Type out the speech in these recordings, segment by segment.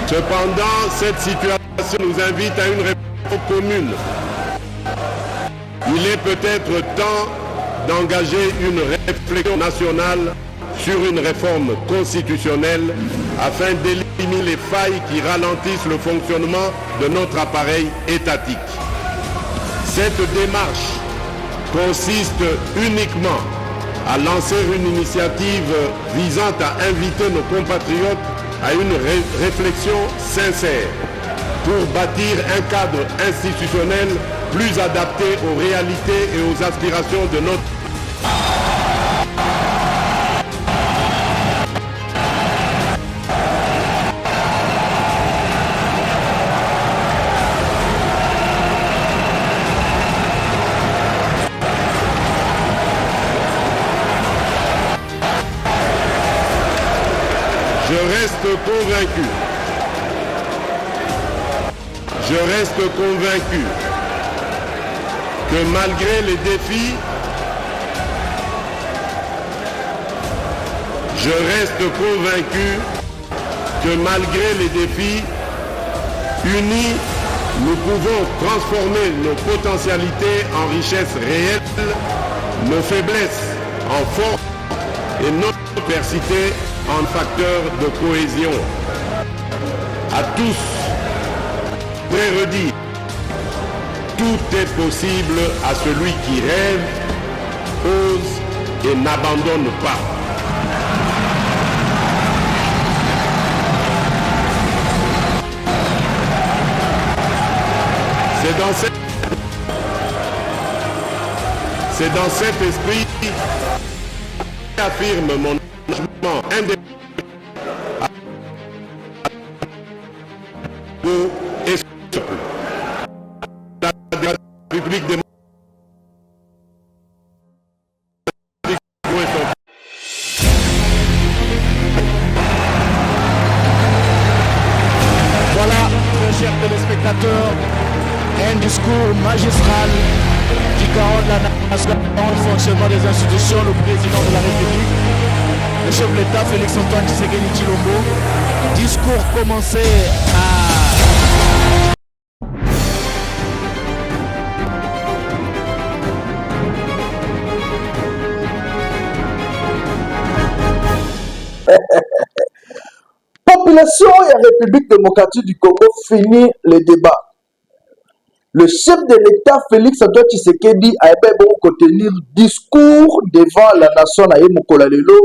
Cependant, cette situation nous invite à une réflexion commune. Il est peut-être temps d'engager une réflexion nationale sur une réforme constitutionnelle afin d'éliminer les failles qui ralentissent le fonctionnement de notre appareil étatique. Cette démarche consiste uniquement à lancer une initiative visant à inviter nos compatriotes à une réflexion sincère pour bâtir un cadre institutionnel plus adapté aux réalités et aux aspirations de notre Je reste convaincu que malgré les défis, unis, nous pouvons transformer nos potentialités en richesses réelles, nos faiblesses en force et notre diversité en facteur de cohésion. À tous, je redis, tout est possible à celui qui rêve, ose et n'abandonne pas. C'est dans cet esprit que j'affirme mon engagement indépendant et souple. La République démocratique. Voilà, chers téléspectateurs, un discours magistral qui coordonne la nation, le fonctionnement des institutions, le président de la République, le chef de l'État Félix-Antoine Tshisekedi Tshilombo. Discours commencé à population et la République démocratique du Congo finit le débat. Le chef de l'État Félix-Antoine Tshisekedi a tenir discours devant la nation à Mokolalelo.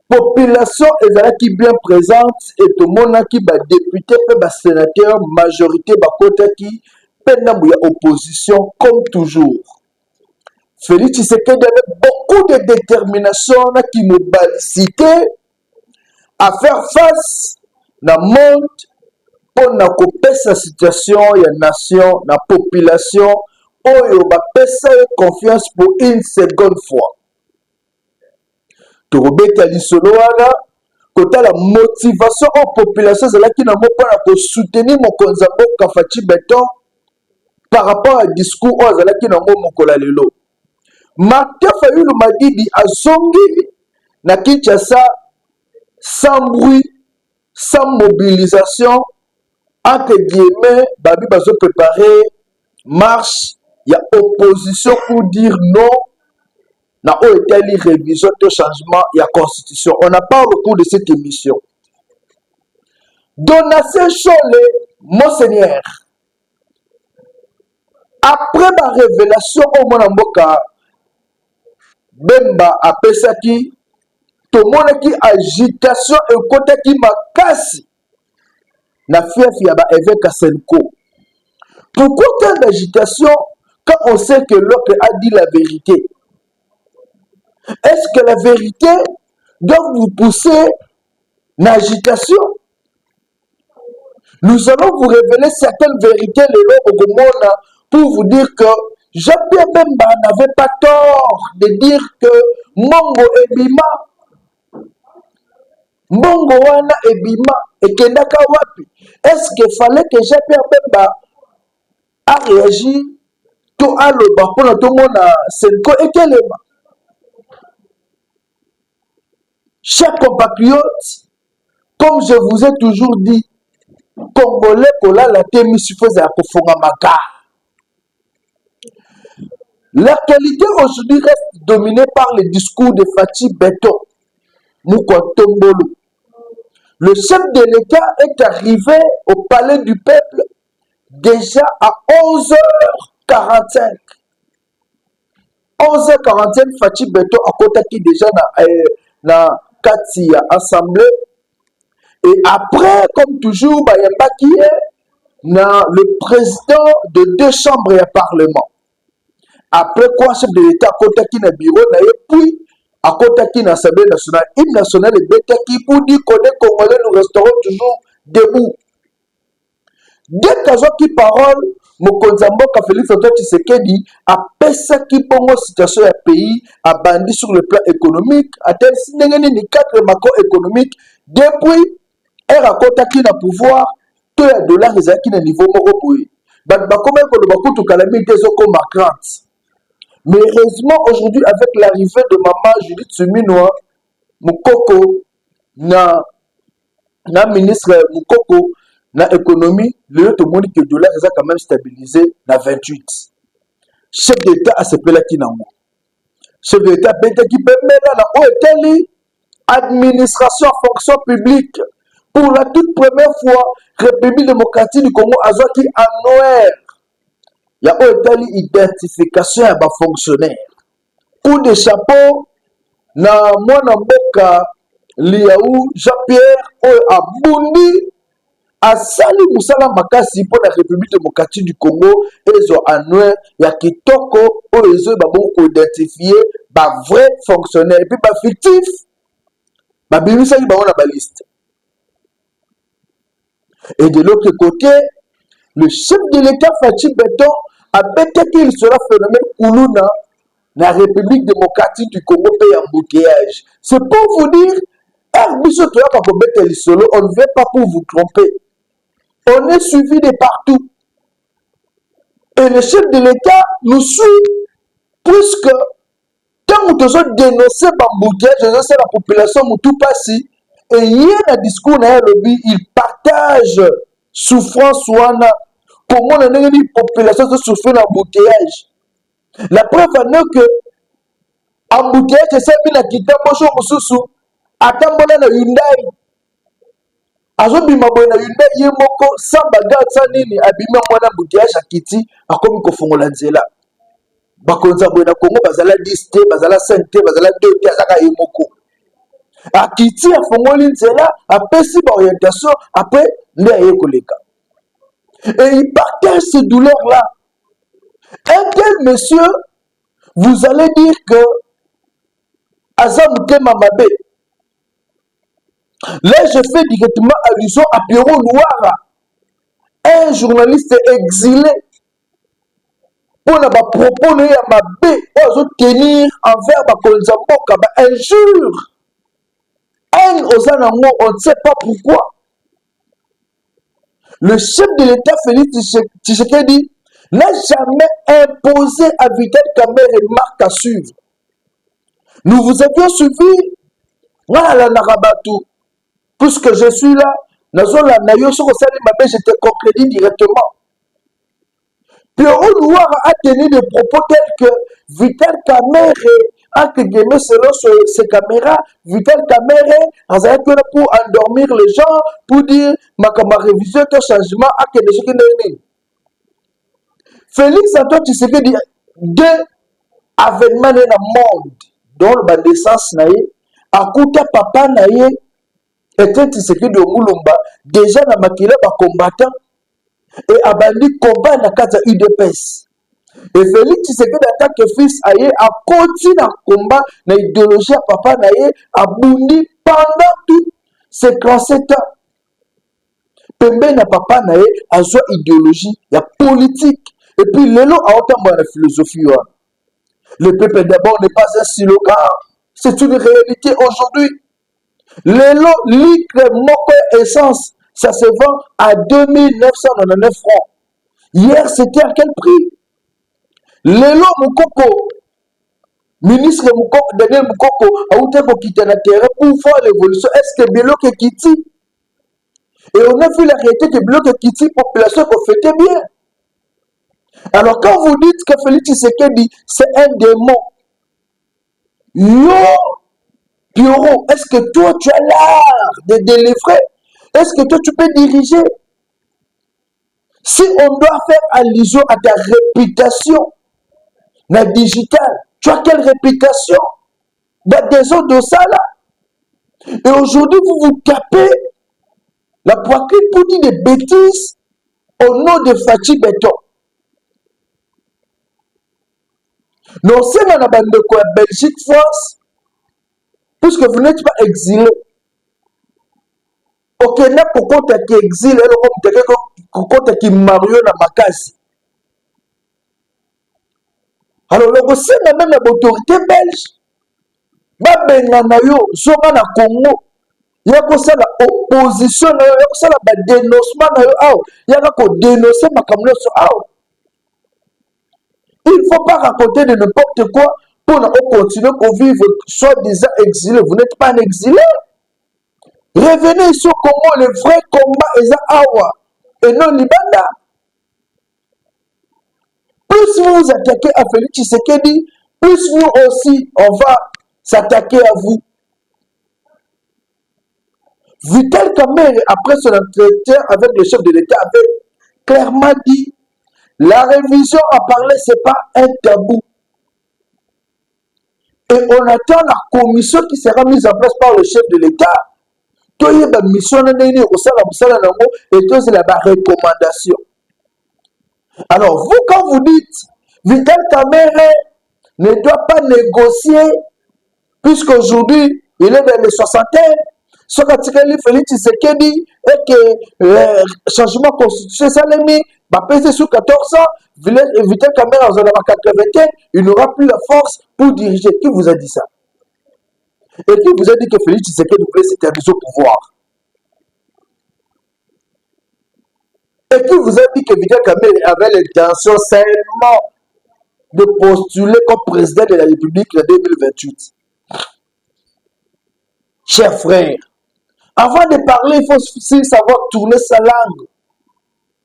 Population est bien présente et tout le monde qui va député et sénateur majorité bakota qui peine opposition comme toujours. Félix Tshisekedi avait beaucoup de détermination qui nous balicité à faire face à la monde pour na sa situation ya nation na population oyo ba pesa confiance pour une seconde fois. Torobeta lisolo wana kota la motivation aux populations c'est là qui n'a pas pour soutenir mon konzambo Kafachi Beton par rapport au discours aux là qui n'a mokola lelo. Martin Fayulu Madidi a zongi na Kinshasa sans bruit, sans mobilisation, entre guillemets, Babi Bazo préparer marche, il y a opposition pour dire non, na OETL révision de changement, il y a constitution. On n'a pas recours de cette émission. Donatien Chole, Monseigneur, après ma révélation au Monamboka, Bemba a Pesaki, tout le monde qui agitation et côté qui m'a cassé. Na fief yaba évêque Asenko. Pourquoi tant d'agitation quand on sait que l'autre a dit la vérité? Est-ce que la vérité doit vous pousser l'agitation? Nous allons vous révéler certaines vérités le monde pour vous dire que Jean-Pierre Bemba n'avait pas tort de dire que Mongo Ebima Mbongo wana ebima ekendaka wapi? Est-ce qu'il fallait que Jean-Pierre Bemba a réagi to aloba pona to mona Senko ekelema? Chers compatriotes, comme je vous ai toujours dit, Congolais kolala te misufaza ya kofonga makar. L'actualité aujourd'hui reste dominée par le discours de Fachi Beton Moukontombolo. Le chef de l'État est arrivé au palais du peuple déjà à 11h45. 11h45, Fachi Beton a contacté déjà na kati ya assemblée. Et après, comme toujours, le président de 2 chambres et parlement. Après quoi, chef de l'État a contacté le bureau, et puis a contacté l'Assemblée nationale. L'hymne national est bétaki pour dire qu'on est Congolais, nous resterons toujours debout. Dès qu'il parole, Mokonzamboka Félix Antoine Tshisekedi a pesa qui pongo situation du pays a bandi sur le plan économique, a tel ni cadre macroéconomique depuis elle a contacté le pouvoir, tout le dollar est à niveau moroboui. Bah comment que le bakutu calamité zoko macrante. Mais heureusement aujourd'hui avec l'arrivée de maman Judith Suminwa, Mukoko na ministre Mukoko na économie, le monde que le dollar est quand même stabilisé na 28. Chef d'État a s'appelé Kinango. Chef d'État bête qui peut mettre la haute administration fonction publique. Pour la toute première fois, République démocratique du Congo a qui annuaire. Il y a une identification à des fonctionnaires. Coup de chapeau, na mwana mboka Liaou Jean-Pierre Abundi a sali musala makasi pour la République démocratique du Congo et ont annuaire ya kitoko ils ont identifié ba vrai fonctionnaire et puis ba fictif ba bimisa ba on a ba liste. Et de l'autre côté, le chef de l'État, Fachi Beton, a bêté qu'il sera phénomène Koulouna dans la République démocratique du Congo paye embouteillage. C'est pour vous dire, on ne vient pas pour vous tromper. On est suivi de partout. Et le chef de l'État nous suit, puisque quand nous avons dénoncé l'embouteillage, c'est la population tout passé. Et hier, dans le discours, il partage souffrance wana. Comment on a une population qui souffre d'embouteillage. La preuve est que embouteillage, c'est bien qui t'a bonjour Moussousou. Attends, na Hyundai. Azobima na Hyundai yemoko sans bagarre sans nini abima mwana embouteillage à Kiti akomi kofongola nzela. Bakonza boyena Congo bazala 10 te, bazala 5 te, bazala 2 te azaka yemoko. A Kiti a fongoli nzela a pesi ba orientation après le ayekoleka. Et il partage ces douleurs-là. Un tel monsieur, vous allez dire que Azam Kemamabe. Là, je fais directement allusion à Pierrot Louara, un journaliste exilé. Pour ne pas proposer à Mabé, pour tenir envers Bakonzamboka, injure. Un aux anamons, on ne sait pas pourquoi. Le chef de l'État, Félix Tshisekedi, n'a jamais imposé à Vital Kamerhe une marque à suivre. Nous vous avions suivi, voilà la Narabatou. Puisque je suis là, je te concrétise directement. Pierrot Louara a tenu des propos tels que Vital Kamerhe a gagné selon ses caméras, Vital Kamerhe a pour endormir les gens, pour dire ma révision de changement a que des choses. Félix Antoine Tshisekedi deux avènements dans le monde, dont la naissance a coûté papa naïe était Tshisekedi Omulumba déjà dans makila ba combattant et abandi combat na kata UDPS. Et Félix Tshisekedi en tant que fils aye a continué à combat na idéologie à papa naïe a bundi pendant tout ces 37 ans. Pembe na papa naïe a joué idéologie, il y a politique. Et puis l'élo a autant de la philosophie. Le peuple d'abord n'est pas un slogan, c'est une réalité aujourd'hui. L'élo litre moko essence, ça se vend à 2999 francs. Hier, c'était à quel prix? L'élo Moukoko, ministre Moukoko, Daniel Moukoko, a outé pour quitter la terre pour faire l'évolution. Est-ce que Bélo qui quitte? Et on a vu la réalité que bloc qui dit population qu'on fêtait bien. Alors quand vous dites que Félix Tshisekedi c'est un démon, yo, Pioro, est-ce que toi tu as l'art de délivrer? Est-ce que toi tu peux diriger? Si on doit faire allusion à ta réputation, la digitale, tu as quelle réputation? Dans des autres de ça là. Et aujourd'hui vous vous capez la poitrine pour dire des bêtises au nom de Fachi Béton. Non, c'est dans la bande de quoi Belgique, France, puisque vous n'êtes pas exilé. Ok, n'a pas compte qui exilé, compte qui mario na makasi. Alors, le c'est même l'autorité belge. Ma bengana yo, zonga na Congo. Il y a comme ça l'opposition, il y a comme ça le dénoncement, il y a comme dénoncer ma caméra sur. Il ne faut pas raconter de n'importe quoi pour continuer à vivre soi-disant exilé. Vous n'êtes pas un exilé. Revenez ici au Congo, le vrai combat est à Awa et non Libanda. Plus vous vous attaquez à Félix Tshisekedi, plus nous aussi, on va s'attaquer à vous. Vital Kamerhe, après son entretien avec le chef de l'État, avait clairement dit la révision à parler, ce n'est pas un tabou. Et on attend la commission qui sera mise en place par le chef de l'État. Et tout c'est la recommandation. Alors, vous, quand vous dites Vital Kamerhe ne doit pas négocier, puisqu'aujourd'hui, il est dans les soixantaines, ce que Félix Tshisekedi et que le changement constitutionnel, ça l'a mis, va peser sur 14 ans, Vital Kamerhe en 80, il n'aura plus la force pour diriger. Qui vous a dit ça? Et qui vous a dit que Félix Tshisekedi voulait s'éterniser au pouvoir? Et qui vous a dit que Vital Kamerhe avait l'intention seulement de postuler comme président de la République en 2028? Chers frères, avant de parler, il faut aussi savoir tourner sa langue.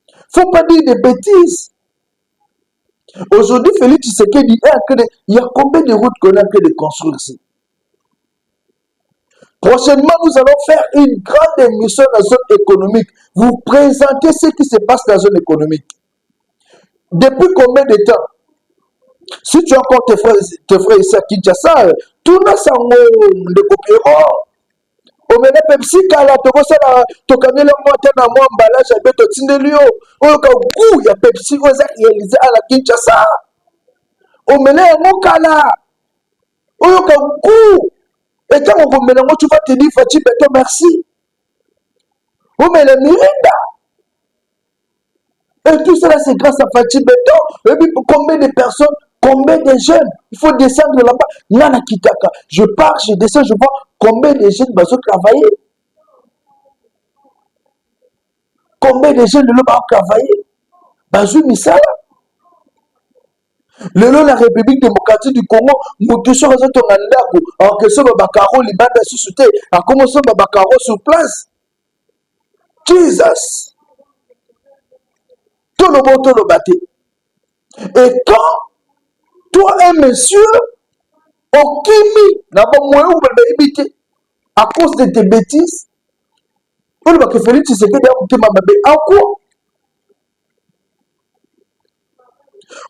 Il ne faut pas dire des bêtises. Aujourd'hui, Félix Tshisekedi, il y a combien de routes qu'on a en train de construire ici? Prochainement, nous allons faire une grande émission dans la zone économique. Vous présentez ce qui se passe dans la zone économique. Depuis combien de temps? Si tu as encore tes frères ici à Kinshasa, tout le monde de copier. Au mena Pepsi kala tokosala tokanela mwata na mwa emballage abeto tindelio oyo ka goût ya Pepsi oza réalisé à la Kinshasa. Au mena mokala oyo ka goût et quand on mena tu vas te dire Fachi Béton merci. Au mena Mirinda. Et tout cela c'est grâce à Fachi Béton. Et puis combien de personnes, combien de jeunes? Il faut descendre là-bas. Nana Kitaka. Je pars, je descends, je vois combien de jeunes vont travailler. Combien de jeunes vont travailler? Bazou Misala. Le long de la République démocratique du Congo, nous touchons les autres en en question de Bakaro, les bandes de société, en commençant par Bakaro sur place. Jesus. Tout le monde, tout le bâti. Et quand toi, un monsieur, au Kimi, d'abord, moi, vous m'avez évité à cause de tes bêtises. On va que Félix Tshisekedi a dit en quoi?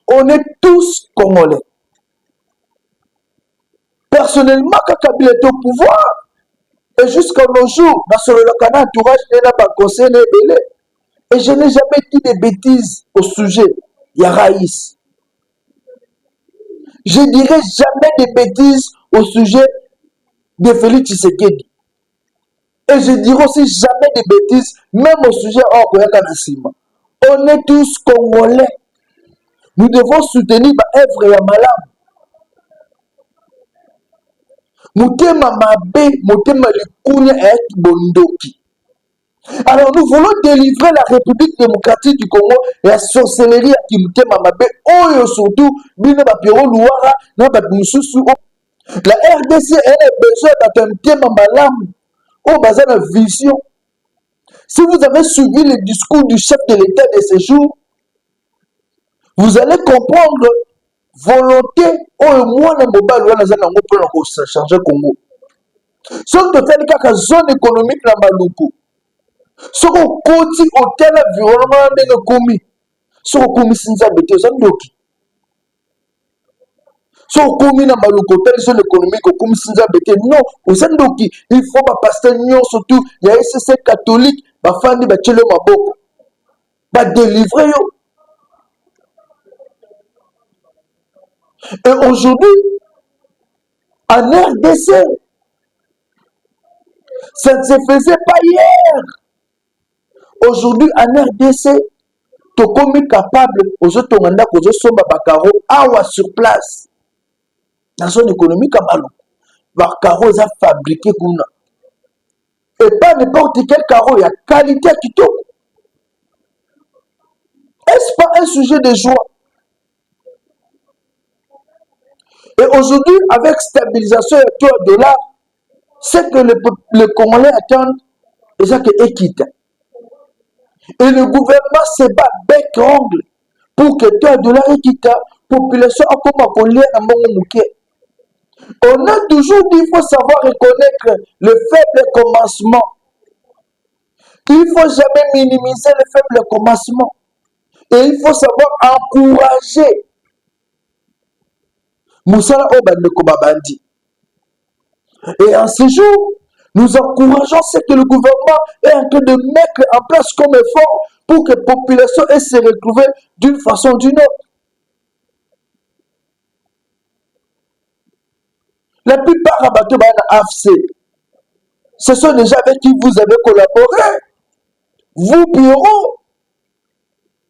On est tous Congolais. Personnellement, quand Kabila est au pouvoir, et jusqu'à nos jours, dans le canal entourage, il n'y a pas de conseil, et je n'ai jamais dit des bêtises au sujet. Il y a Raïs. Je ne dirai jamais des bêtises au sujet de Félix Tshisekedi. Et je dirai aussi jamais des bêtises, même au sujet de on est tous Congolais. Nous devons soutenir l'œuvre et Malam. Mutema Mabe, Mutema Likunya et Bondoki. Alors nous voulons délivrer la République démocratique du Congo et la sorcellerie qui Mutema Mabe, Oyo surtout, Bine Bapiro Louara, la RDC elle a besoin d'un Mutema Malam, au bazar de vision. Si vous avez suivi le discours du chef de l'État de ce jour, vous allez comprendre volonté au moins na mobile wana za nango pour ko changer Congo. Soki totali kaka zone économique na Maluku, soki okoti hôtel environnement ndenge komi, soki okomi Sinzambe te oza ndoki. Soki okomi na Maluku hôtel zone économique okomi Sinzambe te, non oza ndoki. Il faut ba pasteur nyonso surtout ya SCC catholique bafandi bachele maboko ba délivrer yo. Et aujourd'hui, en RDC, ça ne se faisait pas hier. Aujourd'hui, en RDC, tu es capable, aujourd'hui, tu es bakaro awa sur place. Dans son économique, bakaro est fabriqué comme ça. Et pas n'importe quel carreau, il y a qualité qui tombe. Est-ce pas un sujet de joie? Et aujourd'hui, avec stabilisation et taux de dollar, c'est que les Congolais attendent déjà que équité. Et le gouvernement se bat bec-ongle pour que taux de dollar équité, la population a comme à coller un bon bouquet. On a toujours dit qu'il faut savoir reconnaître le faible commencement. Il ne faut jamais minimiser le faible commencement. Et il faut savoir encourager Moussala Obandeko Babandi. Et en ce jour, nous encourageons ce que le gouvernement est en train de mettre en place comme effort pour que la population ait se retrouver d'une façon ou d'une autre. La plupart de AFC, ce sont des gens avec qui vous avez collaboré. Vous, bureau,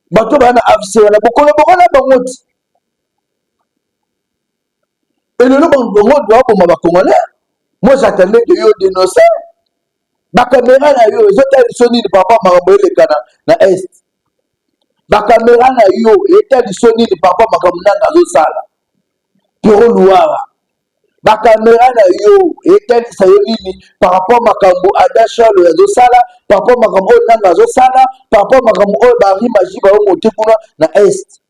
Bato Bana AFC, on a collaboré là-bas. Et le nom de Congolais, moi j'attendais que yo dénoncer. La caméra na yo, ils soni de papa Maramboye le Kana na Est. La caméra na yo, ils soni de papa Makamuna na Zosala. Piro Louara. La caméra na yo, ils sayoni par rapport à Makambo Adasha le Zosala, par rapport à Makambo na Zosala, par rapport à Makambo Bari Majiba au Motekuna na Est.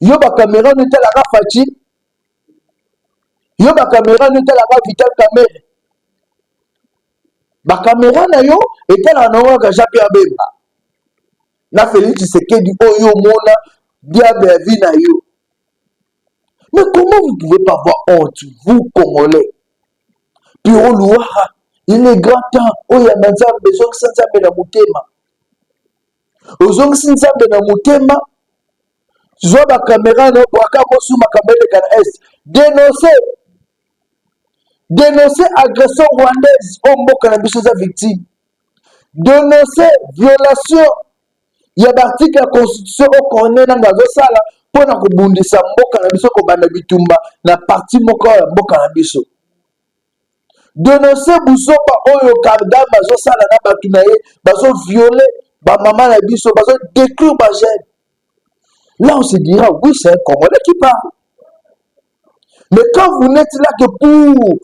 Yo la caméra n'était la Rafati. Yo ba caméra n'était là-bas Vital Kamere. Ba caméra na yo était là non ka Jacques Abemba. Na Félix Tshisekedi oyo mona diable vie na yo. Mais comment vous ne pouvez pas avoir honte, vous Congolais? Puis on loua, il est grand temps oya Nzambe besoin que Nzambe na mutema. Ozong Nzambe na mutema. Zo ba caméra no bwaka mosu makambele kana est. Dénoncer agression rwandaise au Mboka na biso za victime. Dénoncer violation ya l'article de la constitution au corner na ngazo sala pona kubundisa Mboka na biso ko banda bitumba na parti moko ya Mboka na biso. Dénoncer busopa oyo kardama bazo sala na batu na ye bazo violer ba maman na biso bazo détruire ba jeune. Là on se dira oui c'est un Congolais qui parle. Mais quand vous n'êtes là que pour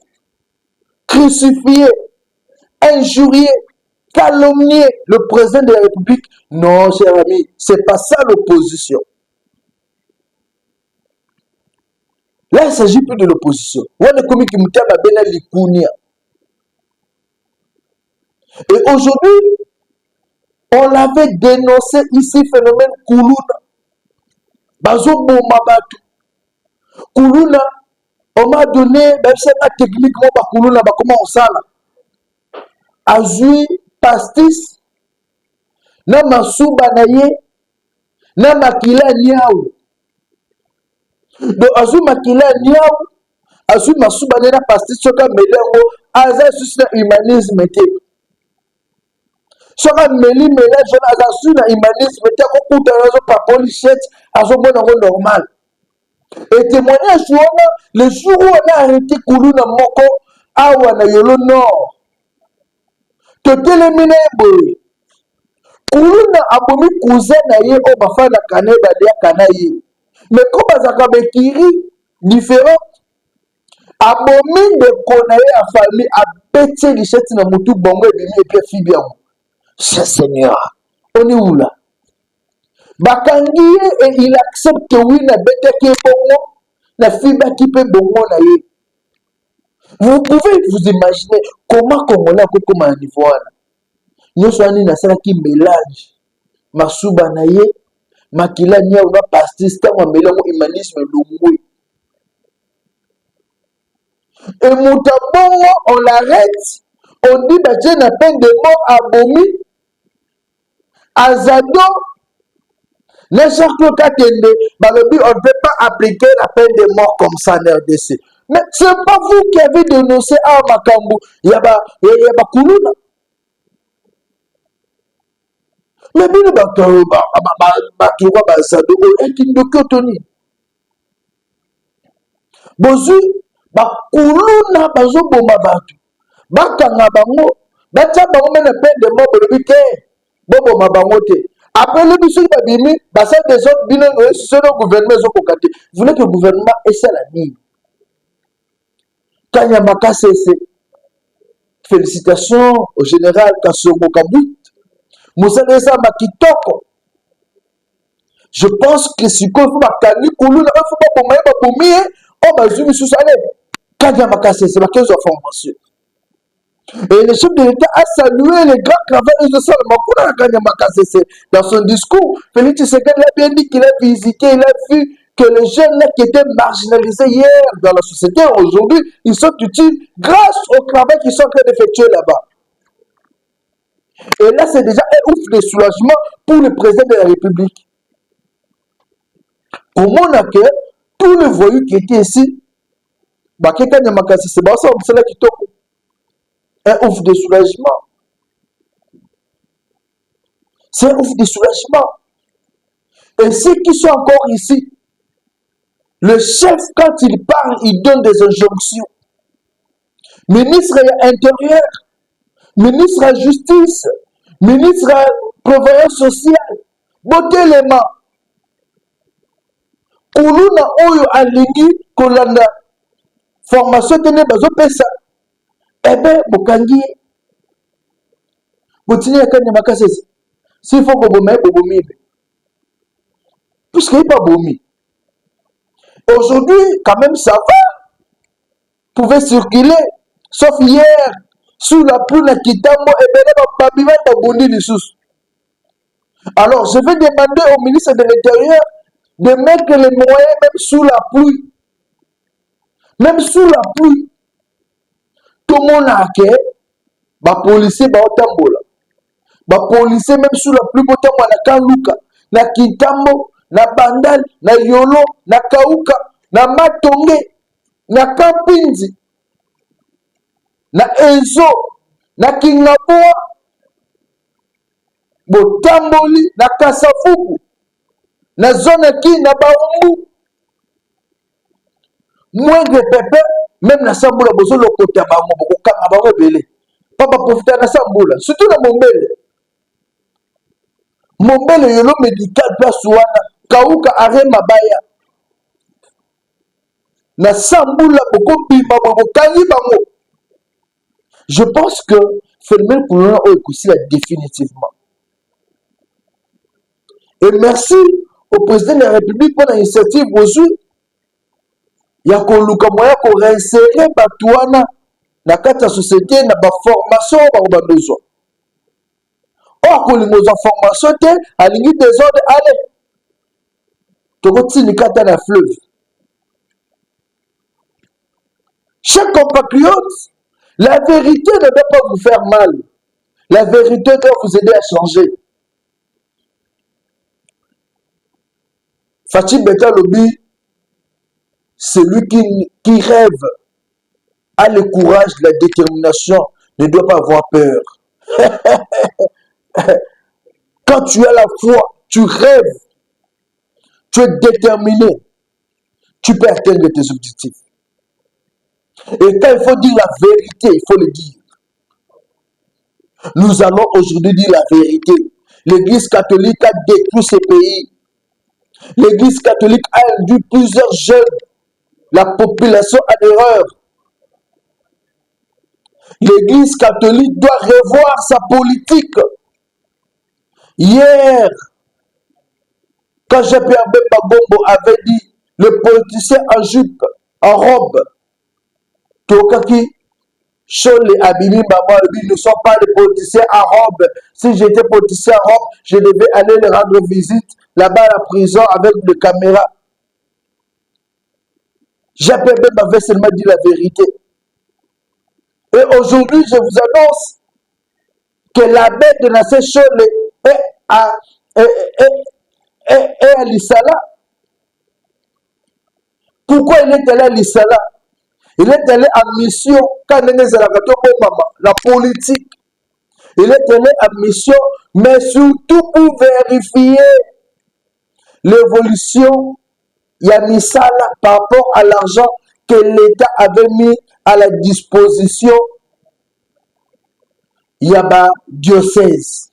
crucifier, injurier, calomnier le président de la République, non, cher ami, c'est pas ça l'opposition. Là, il ne s'agit plus de l'opposition. Et aujourd'hui, on l'avait dénoncé ici, phénomène Koulouna. Bazo Bomabatu. Koulouna, on m'a donné, même si techniquement, Koulouna, comment on s'en a. Azui, pastis, na masuba na ye, na makila niaou. Donc, azui makila niaou, azui masuba na pastis, soka melengo, aza susina humanisme te. Soka meli mélange, aza susina humanisme te, kokuta azo papoli chèche, azo bonango normal. Et témoignage, le jour où on a arrêté Koulouna Moko, awa na yolo nord. Totelemina boy. Koulouna abomi cousin na ye o bafana kane badia kana ye. Mais comme azaka bekiri différent, abomi de konaye a famille a pété lichette na mutu bongo et bimi et puis fibiamo. Ce Seigneur, on est où là? Bakangi et il accepte que oui, na bête qui est bon, la fille qui peut bon, vous pouvez vous imaginer comment Congolais comme un niveau. Nous sommes na sala qui mélange masuba na ye makila nia ou pastis tant mélange humanisme longwe. Et Moutabongo, on l'arrête, on dit bah j'ai une peine de mort à Bomi, à Zado. Les gens qui ont on ne peut pas appliquer la peine de mort comme ça en RDC. Mais ce n'est pas vous qui avez dénoncé à Makambu. Il y a Koulouna. Mais bien, Koulouna, bazoboma batu. Bakanga bango, batia bango mena peine de mort pour le week-end. Bobo mabangote. Après le monsieur Babimi, ça des autres bino sur le gouvernement zokokate. Vous voulez que le gouvernement essaie la ligne. Kanyamaka cessé. Félicitations au général Kassomo Kabut. Moussa Dessa Makitoko. Je pense que si qu'on faut bakani koulou na faut pas bomber ba bomber, on va zoomer sur ça. Kanyamaka cessé, ma 15 informations. Et le chef de l'État a salué les grands travailleurs de Salomon dans son discours. Félix Tshisekedi a bien dit qu'il a visité, il a vu que les jeunes qui étaient marginalisés hier dans la société, aujourd'hui, ils sont utiles grâce au travail qu'ils sont en train d'effectuer là-bas. Et là, c'est déjà un ouf de soulagement pour le président de la République. Pour mon accueil, tous les voyous qui étaient ici, c'est là qui tombent. Un ouf de soulagement. C'est un ouf de soulagement. Et ceux qui sont encore ici, le chef, quand il parle, il donne des injonctions. Ministre intérieur, ministre de la justice, ministre de la prévoyance sociale, botez les mains. Koulouna oyo alingi kolanda formation tene bazo pesa. Eh bien, Bokangi, continuez à gagner ma casse. S'il faut que vous mettez, puisqu'il n'est pas bomi. Aujourd'hui, quand même, ça va. Vous pouvez circuler, sauf hier, sous la pluie, la Kitambo, et bien, pas bondi du sous. Alors, je vais demander au ministre de l'Intérieur de mettre les moyens même sous la pluie. Même sous la pluie. Tout le monde a que les policiers ba otambola. Les policiers même sous la pluie otambola na Kaluka, na Kitambo, na Bandal, na Yolo, na Kauka, na Matonge, na Kampinzi, na Enzo, na Kingaboa, botamboli na Kasafuku, na zone ki na Baumbu. Moindre pépé, même na Samboula, bozo le côté bango, boko kanga bango belé. Papa profiter na Samboula, surtout na Mombele. Mombele yolo médical place wana, Kauka are mabaya. Na Samboula boko bima boko kangi bango. Je pense que phénomène pour nous a écouté définitivement. Et merci au président de la République pour l'initiative aujourd'hui. Il y a qu'on réinsérer Batouana dans la société, dans la formation, dans la besoin. Or, qu'on les informations, à la limite des ordres, allez. Tu retiens dans la fleuve. Chers compatriotes, la vérité ne doit pas vous faire mal. La vérité doit vous aider à changer. Fatih Beta Lobi, celui qui rêve a le courage, la détermination, ne doit pas avoir peur. Quand tu as la foi, tu rêves, tu es déterminé, tu peux atteindre tes objectifs. Et quand il faut dire la vérité, il faut le dire. Nous allons aujourd'hui dire la vérité. L'Église catholique a détruit ce pays. L'Église catholique a induit plusieurs jeunes. La population a l'erreur. L'Église catholique doit revoir sa politique. Hier, quand Jean-Pierre Bemba Gombo avait dit le politicien en jupe, en robe, Tokaki, Chole Abimi Baba, lui, ne sont pas des politiciens en robe. Si j'étais politicien en robe, je devais aller les rendre visite là-bas à la prison avec des caméras. Jean-Pierre Bemba avait seulement dit la vérité. Et aujourd'hui, je vous annonce que l'abbé de Nassé Chole est à Lissala. Pourquoi il est allé à Lissala? Il est allé en mission quand la politique. Il est allé en mission, mais surtout pour vérifier l'évolution Yamisala par rapport à l'argent que l'État avait mis à la disposition Yaba diocèse.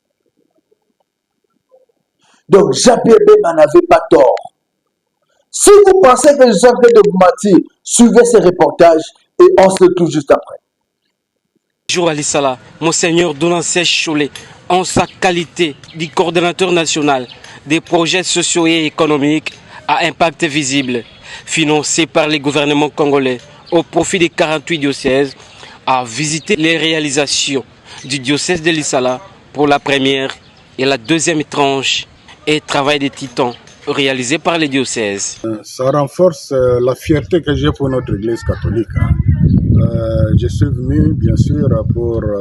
Donc Jean-Pierre Bemba n'avait pas tort. Si vous pensez que je suis en train de vous mentir, suivez ces reportages et on se retrouve juste après. Bonjour Ali Salah, Monseigneur Donancé Cholé, en sa qualité de coordonnateur national des projets sociaux et économiques à impact visible, financés par les gouvernements congolais au profit des 48 diocèses, a visité les réalisations du diocèse de l'Issala pour la première et la deuxième tranche et travail des titans réalisé par les diocèses. Ça renforce la fierté que j'ai pour notre Église catholique. Je suis venu, bien sûr,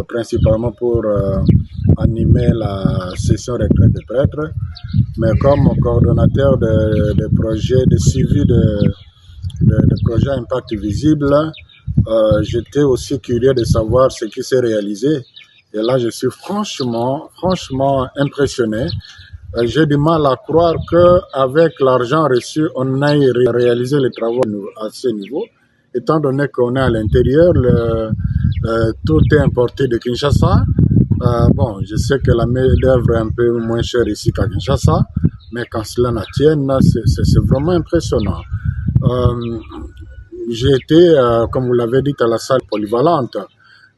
principalement pour animer la session retraite des prêtres, mais comme coordonnateur de projets de suivi de projets à impact visible, j'étais aussi curieux de savoir ce qui s'est réalisé. Et là, je suis franchement impressionné. J'ai du mal à croire qu'avec l'argent reçu, on aille réaliser les travaux à ce niveau, étant donné qu'on est à l'intérieur, tout est importé de Kinshasa. Bon, je sais que la main-d'œuvre est un peu moins chère ici qu'à Kinshasa, mais quand cela ne tienne, c'est vraiment impressionnant. J'ai été, comme vous l'avez dit, à la salle polyvalente,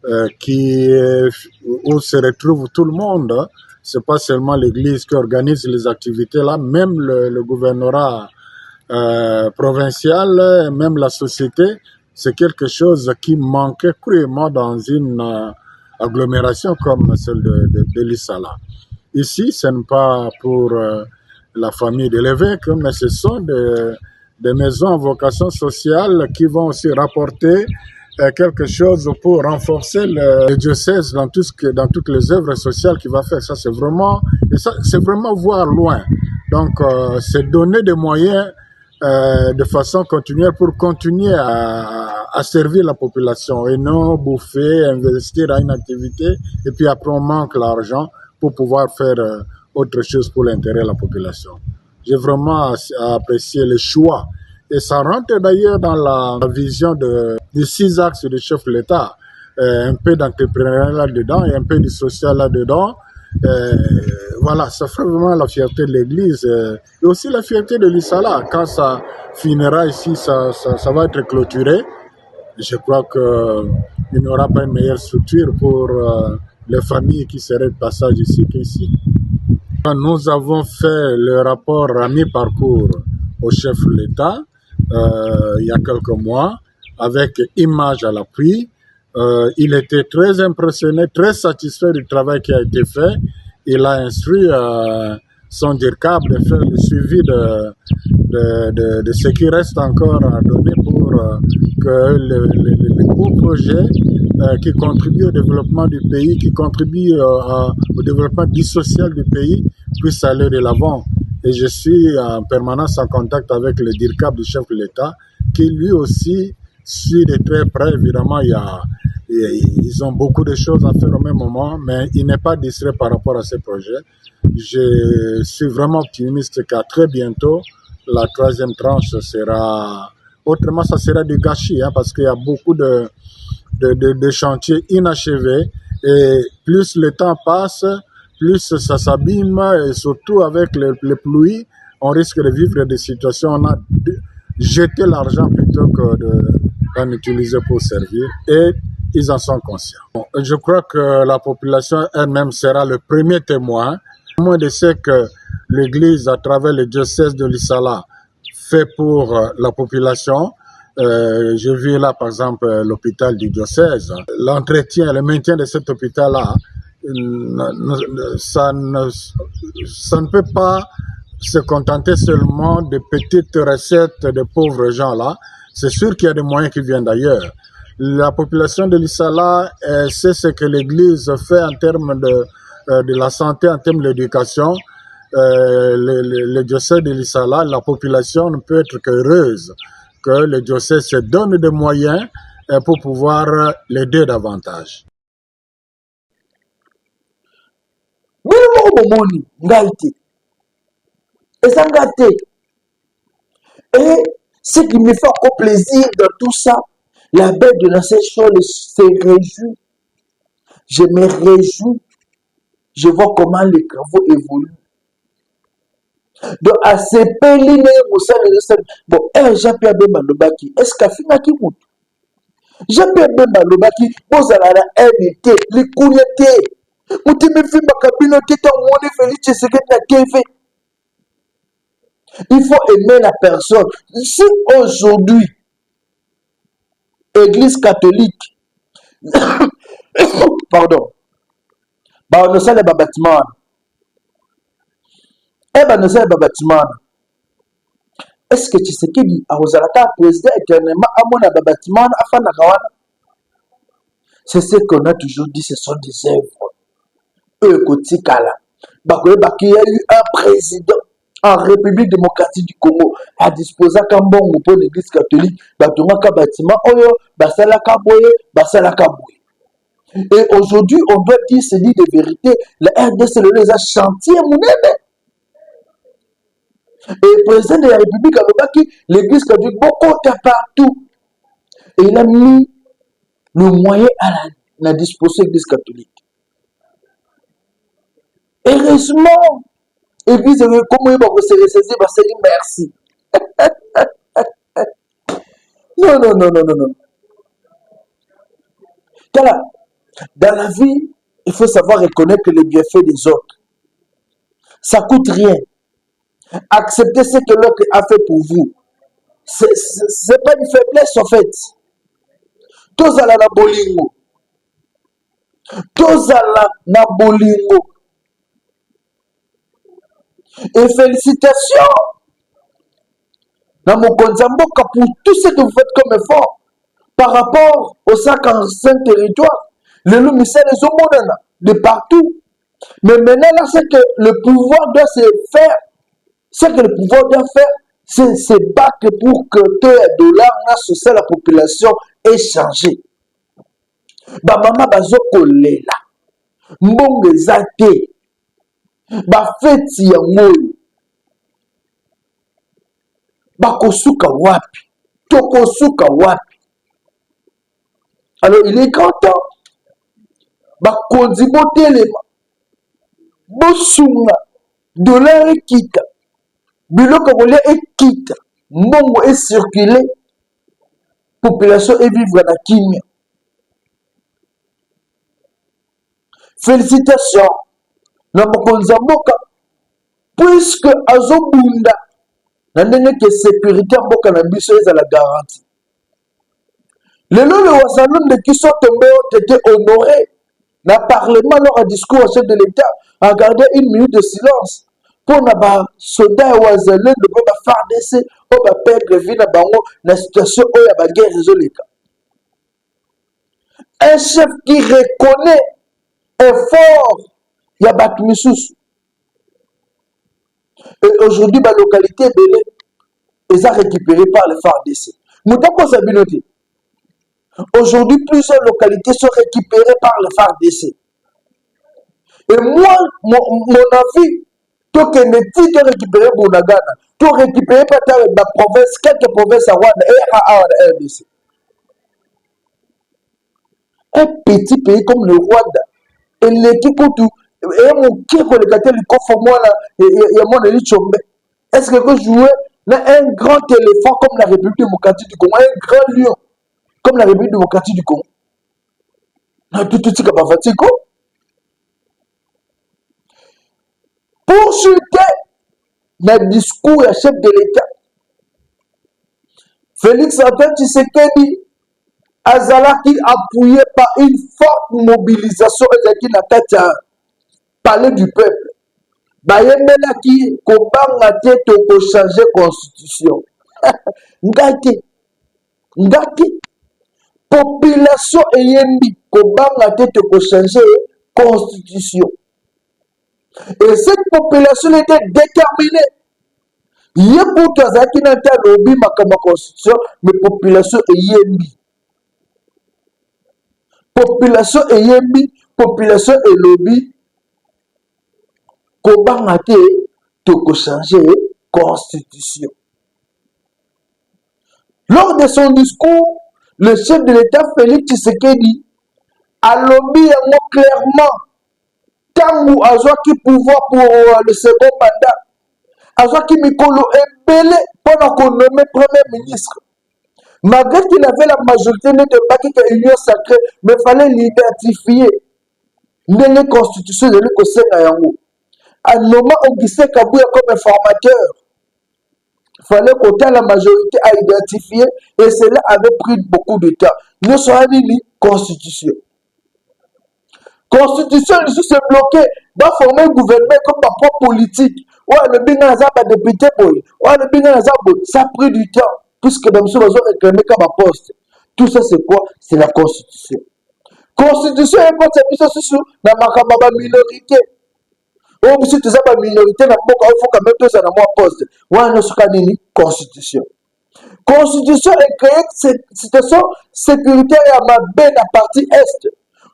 où se retrouve tout le monde. C'est pas seulement l'Église qui organise les activités là, même le gouvernorat provincial, même la société, c'est quelque chose qui manquait cruellement dans une agglomération comme celle de l'Issala. Ici, ce n'est pas pour la famille de l'évêque, mais ce sont des maisons à vocation sociale qui vont aussi rapporter quelque chose pour renforcer le diocèse dans toutes les œuvres sociales qu'il va faire. Ça, c'est vraiment voir loin. Donc, c'est donner des moyens de façon continuelle pour continuer à servir la population et non bouffer, investir à une activité et puis après on manque l'argent pour pouvoir faire autre chose pour l'intérêt de la population. J'ai vraiment apprécié le choix. Et ça rentre d'ailleurs dans la vision des 6 axes du chef de l'État. Un peu d'entrepreneuriat là-dedans et un peu de social là-dedans. Voilà, ça fait vraiment la fierté de l'Église et aussi la fierté de l'Issala. Quand ça finira ici, ça va être clôturé. Je crois qu'il n'y aura pas une meilleure structure pour les familles qui seraient de passage ici qu'ici. Nous avons fait le rapport à mi-parcours au chef de l'État il y a quelques mois, avec images à l'appui. Il était très impressionné, très satisfait du travail qui a été fait. Il a instruit son DIRCAP de faire le suivi de ce qui reste encore à donner pour que les beaux projets qui contribuent au développement du pays, qui contribuent au développement social du pays puissent aller de l'avant. Et je suis en permanence en contact avec le DIRCAP du chef de l'État, qui lui aussi suit de très près. Évidemment, ils ont beaucoup de choses à faire au même moment, mais il n'est pas distrait par rapport à ces projets. Je suis vraiment optimiste qu'à très bientôt, la 3e tranche sera... Autrement, ça sera du gâchis, parce qu'il y a beaucoup de chantiers inachevés. Et plus le temps passe, plus ça s'abîme, et surtout avec les pluies, on risque de vivre des situations, on a jeté l'argent plutôt que d'en utiliser pour servir, et ils en sont conscients. Je crois que la population elle-même sera le premier témoin Moins de ce que l'Église, à travers le diocèse de l'Issala, fait pour la population. J'ai vu là, par exemple, l'hôpital du diocèse. L'entretien, le maintien de cet hôpital-là, ça ne peut pas se contenter seulement de petites recettes de pauvres gens-là. C'est sûr qu'il y a des moyens qui viennent d'ailleurs. La population de l'Issala sait ce que l'Église fait en termes de la santé, en termes de l'éducation. Le diocèse de l'Issala, la population ne peut être qu'heureuse que le diocèse se donne des moyens pour pouvoir l'aider davantage. Et ce qui me fait encore plaisir dans tout ça, la bête de la session se réjouit. Je me réjouis. Je vois comment les travaux évoluent. Donc, à ces pays, bon, Jean-Pierre Bemba Lobaki, est-ce qu'il y a qui mout? Jean-Pierre Bemba Lobaki, vous avez la NT, les couletés. Vous avez fait ma cabine qui est en monnaie, Félix, c'est que tu as fait. Il faut aimer la personne. Si aujourd'hui, Église catholique, pardon, bah, on sait les bâtiments. Eh ben, nous sommes bâtiments. Est-ce que tu sais qui dit à Ozalaka, président éternellement, à mon bâtiment, à Fanakawana? C'est ce qu'on a toujours dit, ce sont des œuvres. Eux, Kotikala. Il y a eu un président en République démocratique du Congo à disposer d'un bon pour l'église catholique, un bâtiment, et aujourd'hui, on doit dire, c'est dit de vérité, la RDC les a chantier, mon aimé. Et le président de la République a dit l'église catholique beaucoup partout. Et il a mis le moyen à la disposition de l'église catholique. Heureusement, l'église, comment il va se ressaisir, va se dire merci. Non. Voilà. Dans la vie, il faut savoir reconnaître les bienfaits des autres. Ça ne coûte rien. Acceptez ce que l'autre a fait pour vous. Ce n'est pas une faiblesse en fait. Tous à la bolingo. Tous à la bolingo. Et félicitations dans mon Konzamboka pour tout ce que vous faites comme effort par rapport aux 55 territoires. Le loup missel les hommes de partout. Mais maintenant, là, c'est que le pouvoir doit se faire. Ce que le pouvoir doit faire, c'est se battre pour que $2 associés à la population ait changé. Maman bazoko lela. Mbonge zate. Feti ya moyo. Kosuka wapi. Tokosuka wapi. Alors, il est grand temps. Kondi botelema. Bosunga. Dollar ekita. Biloko kolia ekita. Mbongo est circulé. Population est vivre na kimia. Félicitations. Na mokonzi ya mboka. Puisque azobunda. Na ndenge ke sécurité ya mboka na biso ezala garantie. Lelo le wasalon de Kiso Tombe était honoré. Na parlement lors un discours au chef de l'État a gardé 1 minute de silence pour na soda wazalon de ba FARDC o ba perdre vie na bango na situation o ya ba guerre résolika. Un chef qui reconnaît effort ya Batmisusu. Et aujourd'hui la localité belé est récupérée par le FARDC. Moutako Sabinoté. Aujourd'hui, plusieurs localités sont récupérées par le FARDC. Et moi, mon avis, tout que les titres récupérés pour Nagana, tout récupéré par la province, quelques provinces à Rwanda et à la RDC. Un petit pays comme le Rwanda, et l'équipe tout, et mon qui est le coffre moi là, et mon élite chombe. Est-ce que vous jouez un grand éléphant comme la République démocratique du Congo, un grand lion? Comme la République démocratique du Congo. pour chuter le discours du chef de l'État. Félix Antoine Tshisekedi azalaki appuyé par une forte mobilisation ezalaki na kati ya palais du peuple. Bayembelaki kobanga te tokochange constitution. ngaki population eyembi kobanga te tokochange constitution. Et cette population était déterminée. Yekutu azalaki na te alobi makambo ya constitution, mais population eyembi. Population eyembi, population elobi kobanga te tokochange constitution. Lors de son discours, le chef de l'État Félix Tshisekedi a lobby clairement tangu azwaki pouvoir pour le second mandat. Azwaki mikolo ebele pendant qu'on nommait premier ministre. Malgré qu'il avait la majorité de Baki que l'Union sacrée, mais il fallait l'identifier. N'est constitution de l'Écossais Yango. À moment Augustin Kabouya comme informateur, il fallait qu'autant la majorité à identifier et cela avait pris beaucoup de temps. Nous sommes allés constitution. Constitution, ils se bloqués, va former un gouvernement comme par propre politique. Ouais, le bingan a député, ouais, le bingan a ça a pris du temps, puisque dans ce besoin réclamé comme un poste. Tout ça, c'est quoi? C'est la constitution. Constitution est quoi? C'est sur la minorité. Oh, si tu as une minorité, il faut quand même tous à un poste. Ouais, nous sommes une constitution. Constitution est créée, situation sécuritaire à ma belle la partie est.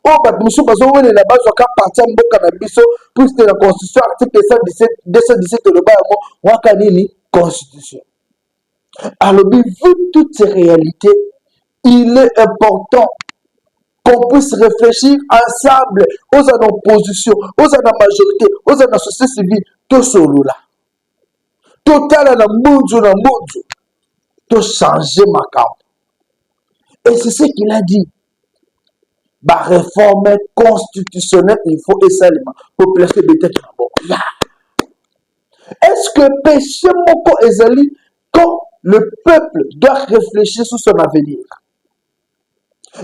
Oh, bah, nous sommes besoin de la base, on a parti en Bokanabisson, puisque la constitution, article 217 de l'Oba, on a une constitution. Alors, vu toutes ces réalités, il est important qu'on puisse réfléchir ensemble aux en opposition, aux en majorité, aux en société civile, tout solo là. Total na moudjou, tout changer ma camp. Et c'est ce qu'il a dit. Bah, réforme constitutionnelle, il faut essalement pour placer des têtes en bon. Est-ce que péché moko ezali quand le peuple doit réfléchir sur son avenir?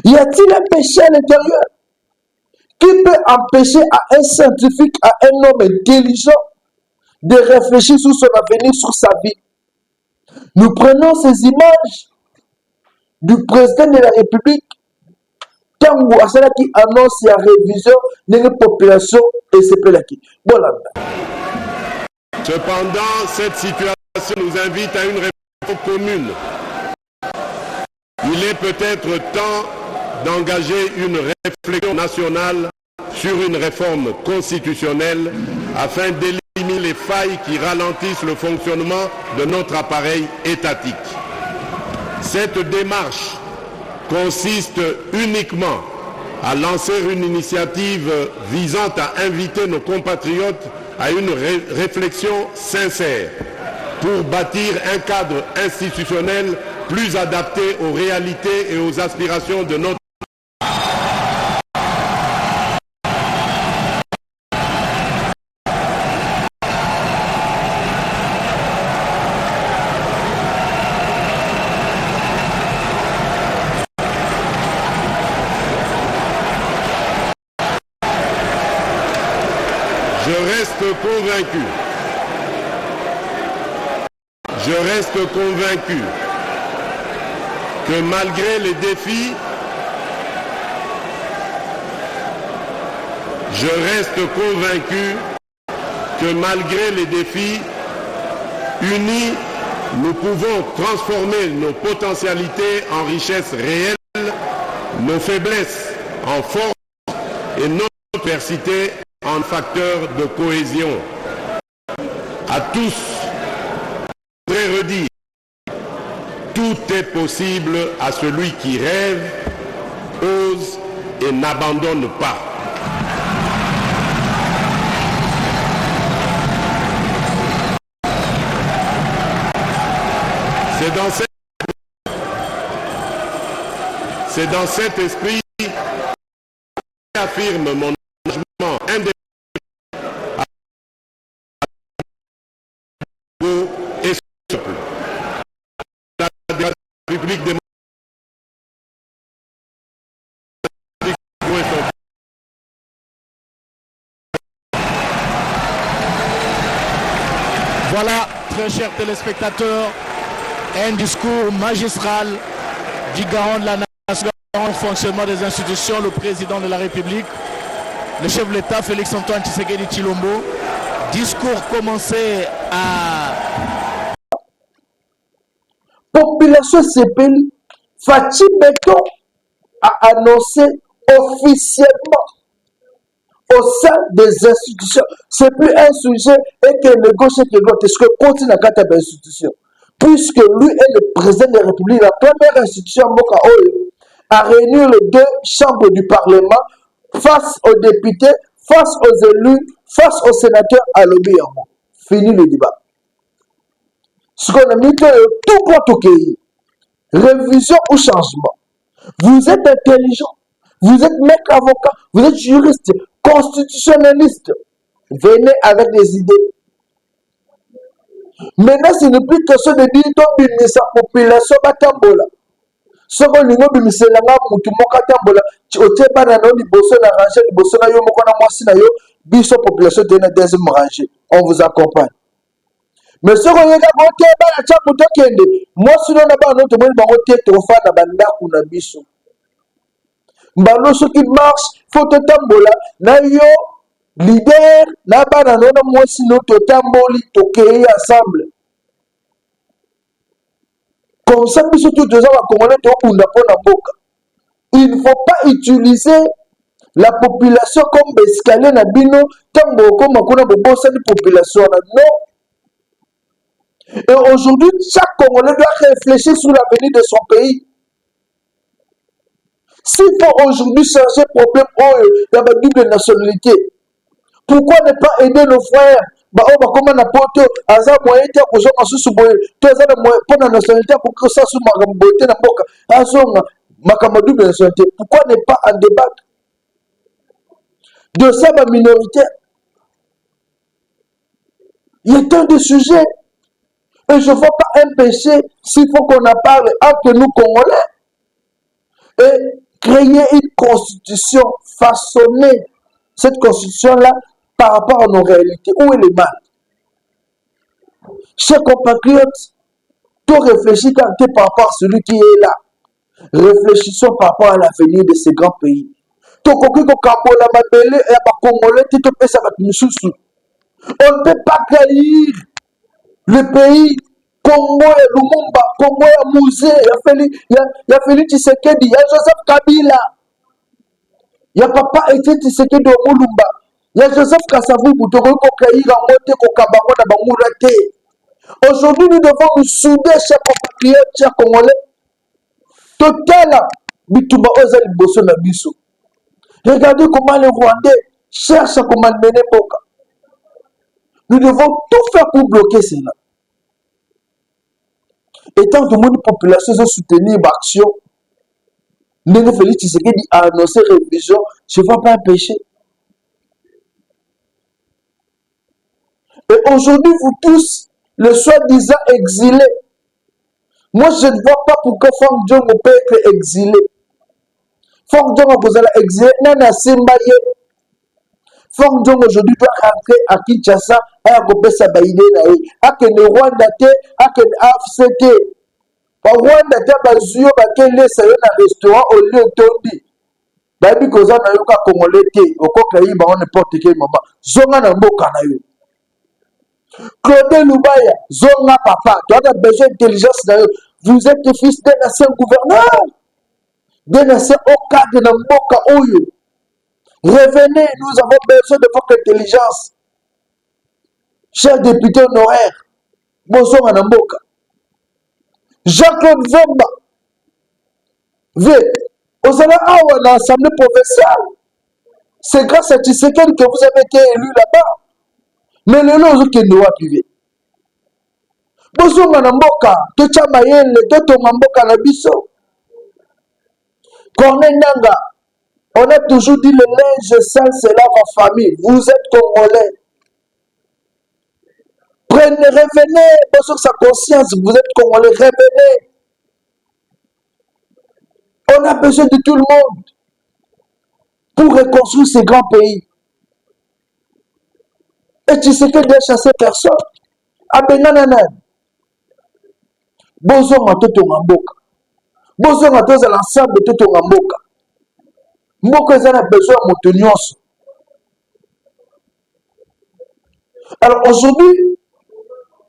Y a-t-il un péché à l'intérieur qui peut empêcher à un scientifique, à un homme intelligent de réfléchir sur son avenir, sur sa vie? Nous prenons ces images du président de la République Tango Asala qui annonce la révision de la population et c'est pelaki. Voilà. Cependant, cette situation nous invite à une réflexion commune. Il est peut-être temps d'engager une réflexion nationale sur une réforme constitutionnelle afin d'éliminer les failles qui ralentissent le fonctionnement de notre appareil étatique. Cette démarche consiste uniquement à lancer une initiative visant à inviter nos compatriotes à une réflexion sincère pour bâtir un cadre institutionnel plus adapté aux réalités et aux aspirations de notre Je reste convaincu que malgré les défis, unis, nous pouvons transformer nos potentialités en richesses réelles, nos faiblesses en force et notre diversité en facteur de cohésion. À tous, je voudrais redire, tout est possible à celui qui rêve, ose et n'abandonne pas. C'est dans cet esprit que j'affirme mon engagement indépendant Voilà, très chers téléspectateurs, un discours magistral du garant de la nation, le fonctionnement des institutions, le président de la République, le chef de l'État, Félix-Antoine Tshisekedi Tshilombo. Discours commencé à... Population CPI, Fatih Beton a annoncé officiellement au sein des institutions. Ce n'est plus un sujet et que le gauche et que le droite, est-ce que continue à quatre institutions. Puisque lui est le président de la République, la première institution Moka Oyo a réuni les deux chambres du Parlement face aux députés, face aux élus, face aux sénateurs à l'Obéamo. Fini le débat. Ce qu'on a mis tout pour tout pays. Révision ou changement. Vous êtes intelligent, vous êtes mec avocat, vous êtes juriste, constitutionnaliste. Venez avec des idées. Maintenant, ce n'est plus question de dire que sa population va tambola. Ce qu'on nous dit, c'est la moutou moka tambola. Tu ote banano ni bosso na ranger, ni bosso na yo moko na mwasi na yo, biso population de la deuxième rangée. On vous accompagne. Mais ce qu'on a côté bana cha moutou kende, moi sinon na ba notre monde ba côté trofa na banda kuna biso. Mbalo ce qui marche, faut te tambola na yo leader na bana na mwasi no to tamboli to créer ensemble. Comme ça, surtout deux ans à Congolais, il ne faut pas utiliser la population comme escalier na bino, tango comme on a de population. Non. Et aujourd'hui, chaque Congolais doit réfléchir sur l'avenir de son pays. S'il faut aujourd'hui changer le problème, il y a une double nationalité. Pourquoi ne pas aider nos frères? Bah on va comment n'importe aza moyen te ko zonga susu boye to aza na moyen pour la nationalité pour que ça soit makambote na boka azonga makamadu de nationalité. Pourquoi ne pas en débattre de ça ma minorité? Il y a tant de sujets et je ne vois pas un péché s'il faut qu'on en parle entre nous Congolais et créer une constitution, façonner cette constitution là par rapport à nos réalités. Où est le mal? Chers compatriotes, tout réfléchit quand tu es par rapport à celui qui est là. Réfléchissons par rapport à l'avenir de ces grands pays. On ne peut pas trahir le pays. Congo et Lumumba, Congo et Mouzé, il y a Félix Tshisekedi, il y a Joseph Kabila, il y a Papa Etienne Tshisekedi au Mulumba. Il y a Joseph Kassavou, aujourd'hui, nous devons nous souder, chers compatriotes, chers Congolais. Total, regardez comment les Rwandais cherchent à comment mener Boka. Nous devons tout faire pour bloquer cela. Et tant que la population se soutenir l'action, Néné Félix Tshisekedi a annoncé révision, je ne vois pas un péché. Et aujourd'hui, vous tous, le soi-disant exilés, moi je ne vois pas pourquoi Franck Diongo peut être exilé. Franck Diongo vous allez exiler, Nana Simbaye. Franck Diongo aujourd'hui doit rentrer à Kinshasa et à Kopesa Baïdé. À que le Rwanda, à que l'AFCT. Au Rwanda, Bazuyo, Bakele, ça y est, un restaurant au lieu de Tondi. Babi Koza na yoka Congolais, au Kokaï, on n'importe quel moment. Zonga na Mboka na yo. Claude Loubaya, Zonga Papa, tu as besoin d'intelligence. Vous êtes fils d'un ancien gouverneur, d'un ancien Oka de Namboka Oyo. Revenez, nous avons besoin de votre intelligence. Cher député honoraire, Bozonga Namboka. Jean-Claude Vomba, vous allez avoir l'Assemblée provinciale. C'est grâce à Tshisekedi que vous avez été élu là-bas. Mais le lot qui nous a privé. Bozonga na mboka, to chamayele, to tonga mboka na biso. Corneille Nanga, on a toujours dit le linge sale, c'est là ma famille. Vous êtes Congolais. Prenez, revenez, parce que sa conscience, vous êtes Congolais, revenez. On a besoin de tout le monde pour reconstruire ces grands pays. Et tu sais que de chasser personne. abengana nani bozonga totonga mboka bozonga tozala ensemble totonga mboka mboka eza na besoin ya moto nyonso. Alors aujourd'hui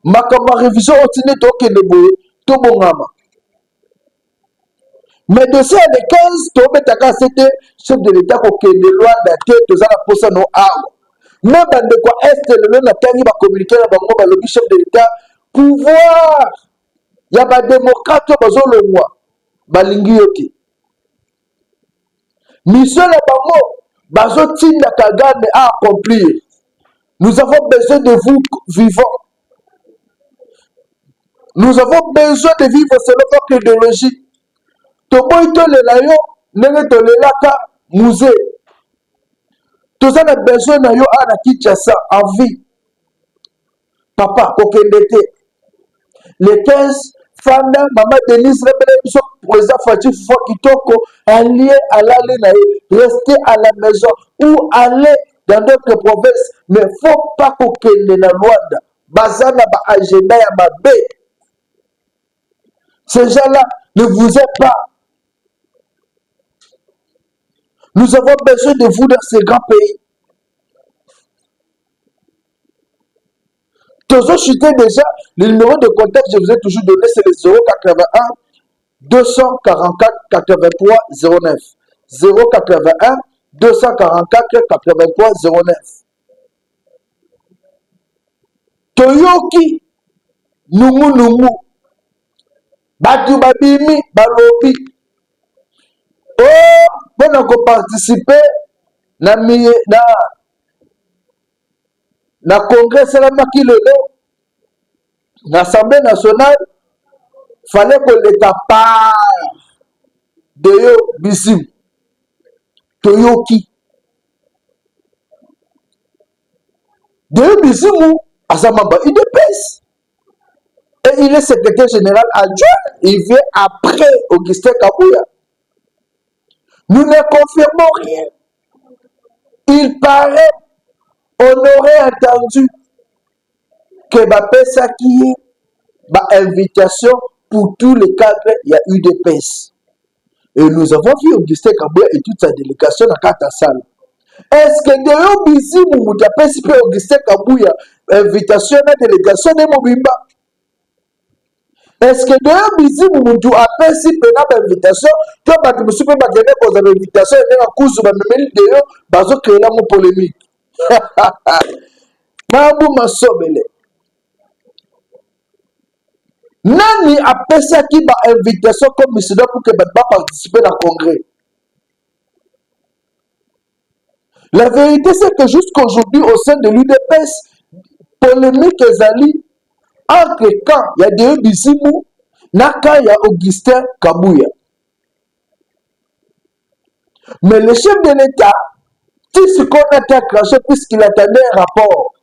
makambo ya révision otindi tokende boye tobongama mais dossier ya le 15 tobetaka sete chef de l'état kokende Luanda te tozala posa no awa me bandeko ya este lelo natangi bakommunike na bango balobi chef de l'état pouvoir ya badémocrate oyo bazolongwa balingi yo te mission na bango bazotinda Kagame à accomplir. Nous avons besoin de vous vivants. Nous avons besoin de vivre selon votre idéologie. Toboy tolela yo ndenge tolelaka musée. Toza na besoin na yo ana Kinshasa en vie. Papa kokende te. Le 15 Fanda Maman Denise Rebele biso président Fatou Fo Kitoko allié à l'aller na rester à la maison ou aller dans d'autres provinces, mais il ne faut pas kokende na Luanda. Bazana ba agenda ya mabe. Ces gens-là ne vous aident pas. Nous avons besoin de vous dans ces grands pays. Toujours chuté déjà, le numéro de contact que je vous ai toujours donné, c'est le 081 244 83 09. 081 244 83 09. Toyoki Numu Batu Babimi Balobi. Oh, bon, on participer na congrès salamaki lelo l'Assemblée nationale fallait que l'État part de yo bisim Toyoki de yo bisimu Azamamba UDPS et il est secrétaire général adjoint. Il vient après Augustin Kabouya. Nous ne confirmons rien. Il paraît, on aurait entendu que Bapesa qui est invitation pour tous les cadres, il y a UDPS. Et nous avons vu Augustin Kabouya et toute sa délégation à Katasal. Est-ce que de yo bizimu mutapesi pe Augustin Kabouya invitation à la délégation de Mobimba? Est-ce que de yo bizimu mutu apesi pe na invitation to batu musupe bakende koza invitation na kuzu ba memeli de yo bazo créer la polémique? Mabu masobele. Nani apesaki ba invitation comme monsieur pour que ba participer à congrès? La vérité c'est que jusqu'aujourd'hui au sein de l'UDPS, polémique ezali entre quand il y a des Bizimu na quand il y a Augustin Kabouya. Mais le chef de l'État, tout ce qu'on a craché puisqu'il attendait un rapport,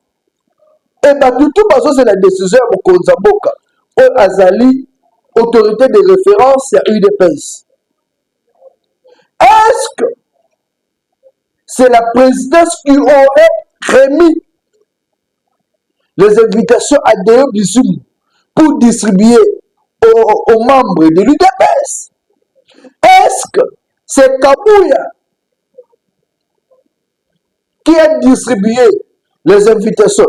et bien tout parce c'est la décision de Konzaboka, au Azali, autorité de référence à UDPS. Est-ce que c'est la présidence qui aurait remis les invitations à Deo Bizimu pour distribuer aux membres de l'UDPS? Est-ce que c'est Kabouya qui a distribué les invitations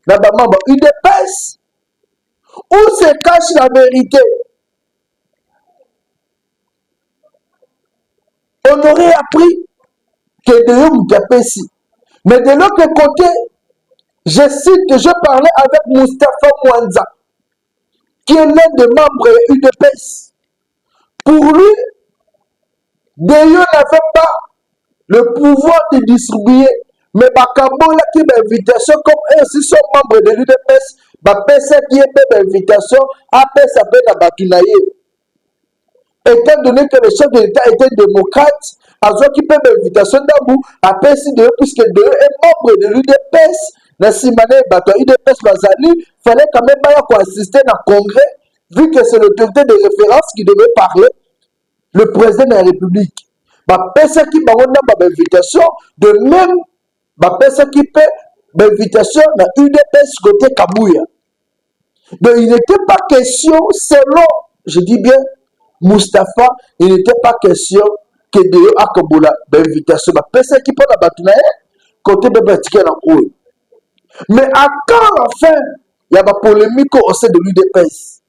dans les membres UDPS? Où se cache la vérité? On aurait appris que Deo Mutapesi. Mais de l'autre côté, je cite, je parlais avec Moustapha Mwanza, qui est l'un des membres UDPS. Pour lui, Deo n'avait pas le pouvoir de distribuer, mais Bakambola qui m'a invitation, comme eux aussi sont membres de l'UDPS, Bapesa qui est invitation, après ça fait la Batunaye. Étant donné que le chef de l'État était démocrate, Azo qui peut l'invitation d'Abou, après si Deo, puisque Deo est membre de l'UDPS, Nassimane Bato UDPS Bazali, fallait quand même pas assister à un congrès, vu que c'est l'autorité de référence qui devait parler, le président de la République. Bapesa qui m'a invitation, de même, Bapesa qui peut l'invitation dans UDPS côté Kabouya. Donc il n'était pas question, selon, je dis bien, Mustapha, il n'était pas question que de Akabola, invitation, personne qui peut la battre, côté de pratiquer en cours. Mais à quand enfin, il y a une polémique au sein de l'UDPS.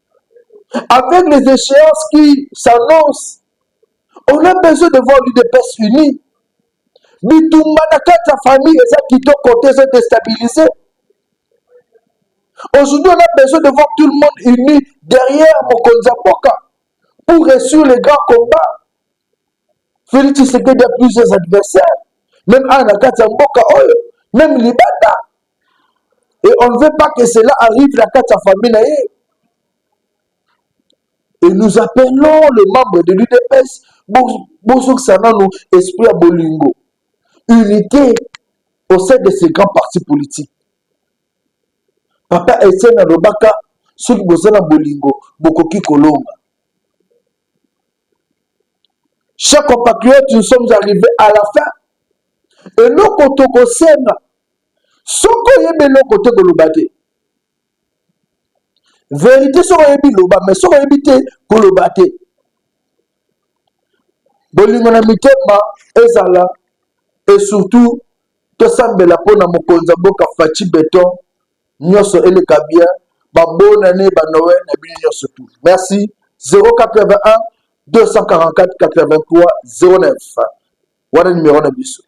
Avec les échéances qui s'annoncent, on a besoin de voir l'UDPS unie. Bitumba na quatre familles, et ça qui t'ont côté se déstabiliser. Aujourd'hui, on a besoin de voir tout le monde uni derrière Mokonza Mboka pour réussir les grands combats. Félix Tshisekedi a plusieurs adversaires, même Anakata Mboka, même Libata. Et on ne veut pas que cela arrive la quatre famille. Et nous appelons les membres de l'UDPS, Bozok Sanano, Esprit à Bolingo. Unité au sein de ces grands partis politiques. Papa Etienne Robaka, ceux qui bossent dans Bolingo, Bokoki Kolonga. Chers compatriotes, nous sommes arrivés à la fin. Et nous, quand on s'aime, ce qu'on y a, nous, côté Golobate. Vérité, ce qu'on y a, mais ce qu'on y a, Golobate. Bolingo na mitema, ezala, et surtout, tout ça, la peau na Mokonza Mboka Fachi Béton, Nyoso eleka bien, bonne année, Noël, et tout. Merci. 081 244 83 09. Voilà le numéro de Bissou.